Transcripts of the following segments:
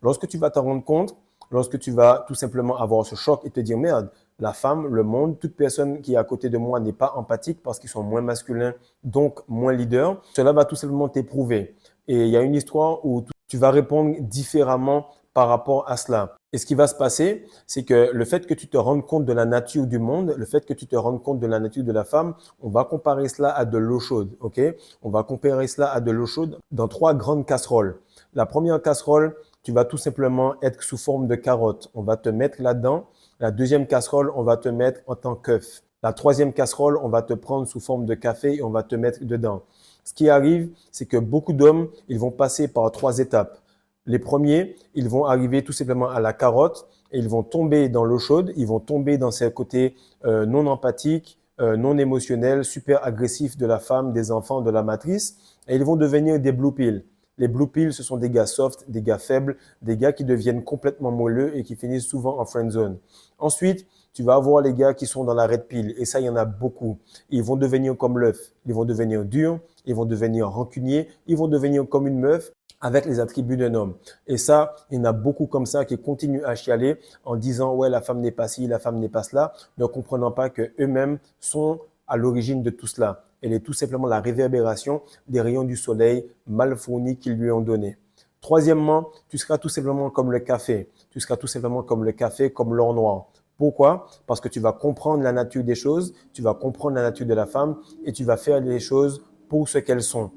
Lorsque tu vas t'en rendre compte, lorsque tu vas tout simplement avoir ce choc et te dire, merde, la femme, le monde, toute personne qui est à côté de moi n'est pas empathique parce qu'ils sont moins masculins, donc moins leaders, cela va tout simplement t'éprouver. Et il y a une histoire où tu vas répondre différemment par rapport à cela. Et ce qui va se passer, c'est que le fait que tu te rendes compte de la nature du monde, le fait que tu te rendes compte de la nature de la femme, on va comparer cela à de l'eau chaude, ok? On va comparer cela à de l'eau chaude dans trois grandes casseroles. La première casserole, tu vas tout simplement être sous forme de carotte. On va te mettre là-dedans. La deuxième casserole, on va te mettre en tant qu'œuf. La troisième casserole, on va te prendre sous forme de café et on va te mettre dedans. Ce qui arrive, c'est que beaucoup d'hommes, ils vont passer par trois étapes. Les premiers, ils vont arriver tout simplement à la carotte et ils vont tomber dans l'eau chaude, ils vont tomber dans ces côtés non empathiques, non émotionnels, super agressifs de la femme, des enfants, de la matrice et ils vont devenir des blue pills. Les blue pills, ce sont des gars soft, des gars faibles, des gars qui deviennent complètement moelleux et qui finissent souvent en friend zone. Ensuite, tu vas avoir les gars qui sont dans la red pill et ça, il y en a beaucoup. Ils vont devenir comme l'œuf, ils vont devenir durs, ils vont devenir rancuniers, ils vont devenir comme une meuf avec les attributs d'un homme. Et ça, il y en a beaucoup comme ça qui continuent à chialer en disant ouais, la femme n'est pas ci, la femme n'est pas cela, ne comprenant pas que eux-mêmes sont à l'origine de tout cela. Elle est tout simplement la réverbération des rayons du soleil mal fournis qu'ils lui ont donnés. Troisièmement, tu seras tout simplement comme le café. Tu seras tout simplement comme le café, comme l'or noir. Pourquoi? Parce que tu vas comprendre la nature des choses, tu vas comprendre la nature de la femme et tu vas faire les choses pour ce qu'elles sont.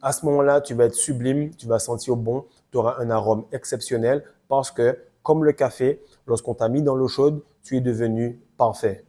À ce moment-là, tu vas être sublime, tu vas sentir bon, tu auras un arôme exceptionnel parce que, comme le café, lorsqu'on t'a mis dans l'eau chaude, tu es devenu parfait.